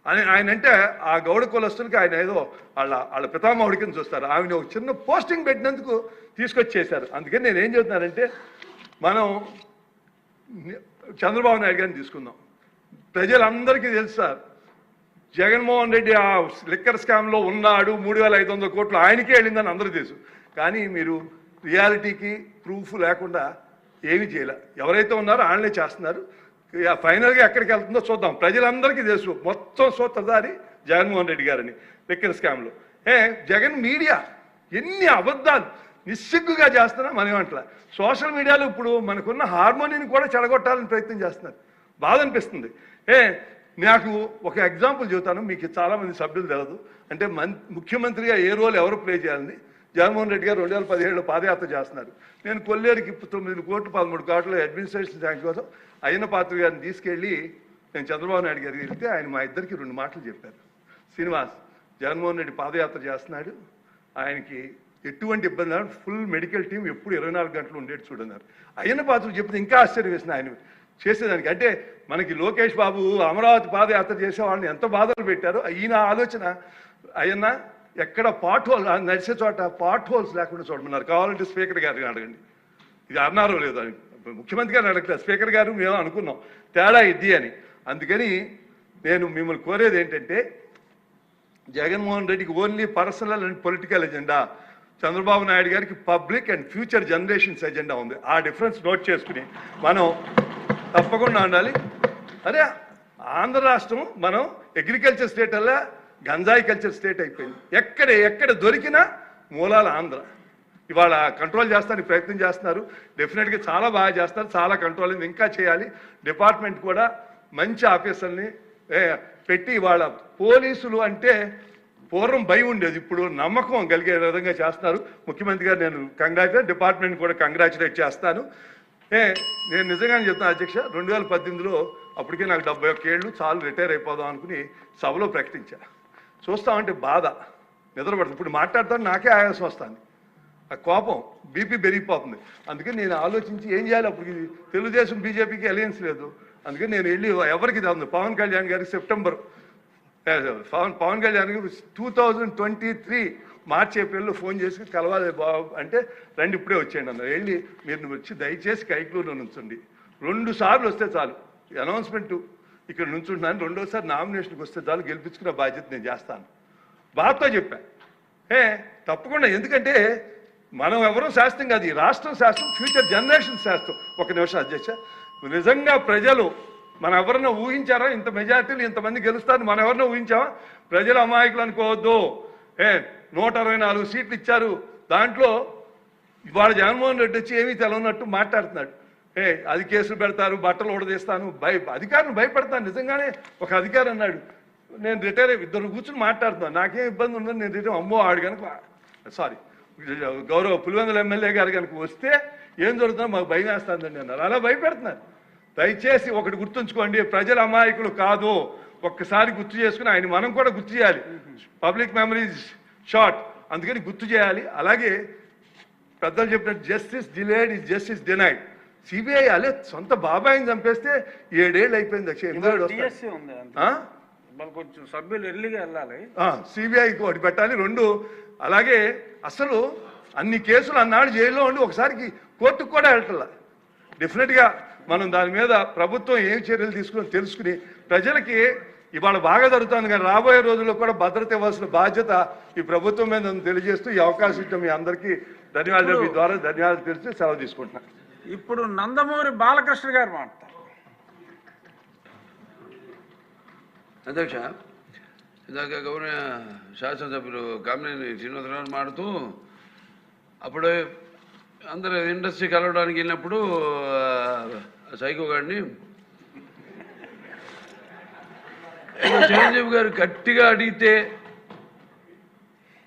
అని ఆయన అంటే ఆ గౌడ కులస్తులకి ఆయన ఏదో వాళ్ళ పితామహుడి కింద చూస్తారు. ఆమెను ఒక చిన్న పోస్టింగ్ పెట్టినందుకు తీసుకొచ్చేశారు. అందుకని నేను ఏం చెబుతున్నానంటే, మనం చంద్రబాబు నాయుడు గారిని తీసుకుందాం. ప్రజలందరికీ తెలుసు సార్, జగన్మోహన్ రెడ్డి ఆ లిక్కర్ స్కామ్లో ఉన్నాడు, 3,500 కోట్లు ఆయనకే వెళ్ళిందని అందరూ తెలుసు. కానీ మీరు రియాలిటీకి ప్రూఫ్ లేకుండా ఏమీ చేయలే. ఎవరైతే ఉన్నారో వాళ్ళనే చేస్తున్నారు. ఫైనల్గా ఎక్కడికి వెళ్తుందో చూద్దాం. ప్రజలందరికీ తెలుసు మొత్తం సూత్రధారి జగన్మోహన్ రెడ్డి గారని లిక్కర్ స్కామ్లో. జగన్ మీడియా ఎన్ని అబద్ధాలు నిస్సిగ్గుగా చేస్తున్నా మనం ఏమంటలా. సోషల్ మీడియాలో ఇప్పుడు మనకున్న హార్మోనీని కూడా చెడగొట్టాలని ప్రయత్నం చేస్తున్నారు. బాధ అనిపిస్తుంది. నాకు ఒక ఎగ్జాంపుల్ చెబుతాను, మీకు చాలామంది సభ్యులు తెలియదు. అంటే ముఖ్యమంత్రిగా ఏ రోల్ ఎవరు ప్లే చేయాలని జగన్మోహన్ రెడ్డి గారు 2017లో పాదయాత్ర చేస్తున్నారు. నేను కొల్లేరుకి 9 కోట్లు 13 కోట్ల అడ్మినిస్ట్రేషన్ శాంక్షన్ కోసం అయ్యన్న పాత్ర గారిని తీసుకెళ్ళి నేను చంద్రబాబు నాయుడు గారికి వెళ్తే ఆయన మా ఇద్దరికి 2 మాటలు చెప్పారు. శ్రీనివాస్, జగన్మోహన్ రెడ్డి పాదయాత్ర చేస్తున్నాడు, ఆయనకి ఎటువంటి ఇబ్బంది లేదు, ఫుల్ మెడికల్ టీం ఎప్పుడు 24 గంటలు ఉండేది చూడన్నారు. అయ్యన్న పాత్ర చెప్తే ఇంకా ఆశ్చర్యం వేసింది ఆయన చేసేదానికి. అంటే మనకి లోకేష్ బాబు అమరావతి పాదయాత్ర చేసే వాళ్ళని ఎంత బాధలు పెట్టారో, ఈయన ఆలోచన అయ్యన్న ఎక్కడ పాట్ హోల్ నడిచే చోట పాట్ హోల్స్ లేకుండా చూడమన్నారు. కావాలంటే స్పీకర్ గారిని అడగండి. ఇది అన్నారో లేదో అని. ముఖ్యమంత్రి గారిని అడగలేదు, స్పీకర్ గారు మేము అనుకున్నాం తేడా ఇది అని. అందుకని నేను మిమ్మల్ని కోరేది ఏంటంటే, జగన్మోహన్ రెడ్డికి only personal and political agenda, Chandrababu Naidu గారికి public and future generations agenda ఉంది. ఆ డిఫరెన్స్ నోట్ చేసుకుని మనం తప్పకుండా ఉండాలి. అరే ఆంధ్ర రాష్ట్రం మనం అగ్రికల్చర్ స్టేట్ వల్ల గంజాయి కల్చర్ స్టేట్ అయిపోయింది. ఎక్కడ దొరికినా మూలాల ఆంధ్ర. ఇవాళ కంట్రోల్ చేస్తానికి ప్రయత్నం చేస్తున్నారు. డెఫినెట్గా చాలా బాగా చేస్తారు, చాలా కంట్రోల్ అయింది. ఇంకా చేయాలి. డిపార్ట్మెంట్ కూడా మంచి ఆఫీసర్ని పెట్టి, ఇవాళ పోలీసులు అంటే పూర్వం భయం ఉండేది, ఇప్పుడు నమ్మకం కలిగే విధంగా చేస్తున్నారు. ముఖ్యమంత్రి గారు నేను కంగ్రాచులేట్, డిపార్ట్మెంట్ కూడా కంగ్రాచులేట్ చేస్తాను. నేను నిజంగానే చెప్తాను అధ్యక్ష, 2018లో అప్పటికే నాకు 71 ఏళ్ళు, చాలు రిటైర్ అయిపోదాం అనుకుని సభలో ప్రకటించా. చూస్తామంటే బాధ నిద్రపడుతుంది. ఇప్పుడు మాట్లాడతాను నాకే ఆయాసం వస్తుంది, ఆ కోపం బీపీ పెరిగిపోతుంది. అందుకని నేను ఆలోచించి ఏం చేయాలి. అప్పుడు తెలుగుదేశం బీజేపీకి అలయన్స్ లేదు. అందుకని నేను వెళ్ళి ఎవరికి తెలియదు, పవన్ కళ్యాణ్ గారికి సెప్టెంబర్ పవన్ కళ్యాణ్ గారికి 2023 మార్చి ఏప్రిల్లో ఫోన్ చేసి కలవాలి బాబు అంటే, రండి ఇప్పుడే వచ్చేయండి అన్నారు. వెళ్ళి మీరు వచ్చి దయచేసి కైక్లూరులో నుంచండి, 2 సార్లు వస్తే చాలు, అనౌన్స్మెంట్ ఇక్కడ నుంచుంటున్నాను, 2వసారి నామినేషన్కి వస్తే చాలు, గెలిపించుకున్న బాధ్యత నేను చేస్తాను. బాధతో చెప్పా. తప్పకుండా, ఎందుకంటే మనం ఎవరూ శాస్త్రం కాదు, ఈ రాష్ట్రం శాస్త్రం, ఫ్యూచర్ జనరేషన్ శాస్త్రం. ఒక నిమిషం అధ్యక్ష, నిజంగా ప్రజలు మనం ఎవరన్నా ఊహించారా ఇంత మెజార్టీలు ఇంతమంది గెలుస్తారని? మనం ఎవరన్నా ఊహించామా? ప్రజలు అమాయకులు అనుకోవద్దు. 164 సీట్లు ఇచ్చారు. దాంట్లో ఇవాళ జగన్మోహన్ రెడ్డి వచ్చి ఏమీ తెలవనట్టు మాట్లాడుతున్నాడు. అది కేసులు పెడతారు, బట్టలు ఉడదీస్తాను, అధికారులు భయపడతాను. నిజంగానే ఒక అధికారి అన్నాడు, నేను రిటైర్ అయ్యి 2 కూర్చుని మాట్లాడుతున్నాను, నాకేం ఇబ్బంది ఉండదు, నేను రిటైర్ అమ్మో ఆడు కనుక సారీ గౌరవ పులివెందుల ఎమ్మెల్యే గారు కనుక వస్తే ఏం జరుగుతుందో మాకు భయం వేస్తుందండి అన్నారు. అలా భయపెడుతున్నారు. దయచేసి ఒకటి గుర్తుంచుకోండి, ప్రజల అమాయకులు కాదు. ఒక్కసారి గుర్తు చేసుకుని ఆయన మనం కూడా గుర్తు చేయాలి. పబ్లిక్ మెమరీస్ షార్ట్, అందుకని గుర్తు చేయాలి. అలాగే పెద్దలు చెప్పినట్టు justice delayed is justice denied. CBI అలే సొంత బాబాయిని చంపేస్తే 7 ఏళ్ళు అయిపోయింది. కొంచెం సభ్యులు ఎర్లీగా వెళ్ళాలి, సిబిఐకి ఒకటి పెట్టాలి. 2 అలాగే అసలు అన్ని కేసులు అన్నాడు జైల్లో ఉండి ఒకసారికి కోర్టుకు కూడా వెళ్ళట్లా. డెఫినెట్గా మనం దాని మీద ప్రభుత్వం ఏం చర్యలు తీసుకుని తెలుసుకుని ప్రజలకి ఇవాళ బాగా జరుగుతుంది, కానీ రాబోయే రోజుల్లో కూడా భద్రత ఇవ్వాల్సిన బాధ్యత ఈ ప్రభుత్వం మీద తెలియజేస్తూ ఈ అవకాశం ఇచ్చిన మీ అందరికీ ధన్యవాదాలు. మీ ద్వారా ధన్యవాదాలు తెలిసి సెలవు తీసుకుంటున్నాను. ఇప్పుడు నందమూరి బాలకృష్ణ గారు మాట్లాడతారు. అధ్యక్ష, ఇందాక గౌరవ శాసనసభ్యులు కామినేని శ్రీనివాసరావు మాడుతూ అప్పుడే అందరూ ఇండస్ట్రీ కలవడానికి వెళ్ళినప్పుడు సైకో గారిని చిరంజీవి గారు గట్టిగా అడిగితే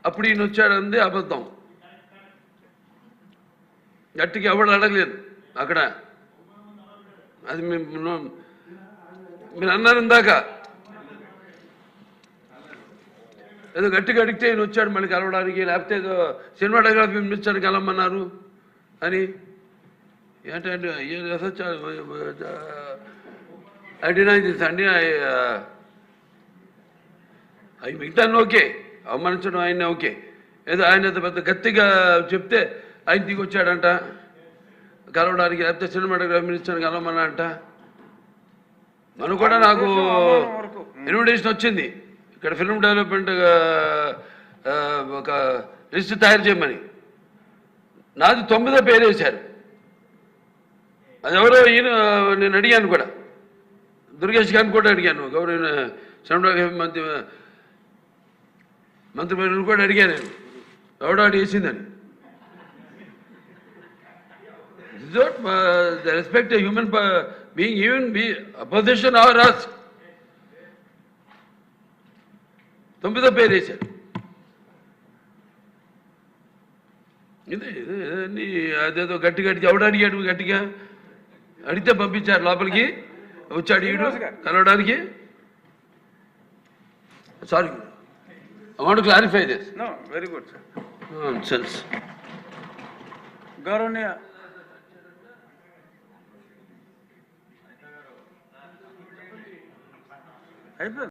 అప్పుడు ఈయన వచ్చాడంది అబద్ధం. గట్టిగా ఎవడు అడగలేదు అక్కడ. అది మీరు అన్నారు ఇందాక, ఏదో గట్టిగా అడిగితే ఈయన వచ్చాడు మళ్ళీ కలవడానికి, లేకపోతే ఏదో సినిమాటోగ్రఫీ మినిస్టర్ని కలవమన్నారు అని. ఏంటంటే ఐ డినై దిస్ అండి, అవి మిగతా ఓకే, అవమానించడం ఆయన ఓకే. ఏదో ఆయన పెద్ద గట్టిగా చెప్తే ఆయన దిగి వచ్చాడంట కలవడానికి, లేకపోతే సినిమాటోగ్రఫీ మినిస్టర్ని కలవమన్నా అంట. మనం కూడా నాకు ఇన్విటేషన్ వచ్చింది ఇక్కడ ఫిల్మ్ డెవలప్మెంట్ ఒక లిస్ట్ తయారు చేయమని. నాది 9వ పేరు వేశారు. అది ఎవరో ఈయన నేను అడిగాను కూడా, దుర్గేష్ గారిని కూడా అడిగాను, గౌరవ సినిమాటోగ్రఫీ మంత్రి కూడా అడిగాను నేను, ఎవడో వేసిందని. The respect a human being, even be opposition or us. 9వ పేరు వేశారు. ఇదే అదేదో గట్టి ఎవడు అడిగాడు, గట్టిగా అడిగితే పంపించారు లోపలికి, వచ్చాడు ఈడు కలవడానికి. Sorry, I want to clarify this. No, very good, sir. Nonsense. గౌరవనీయ అయిపోయింది.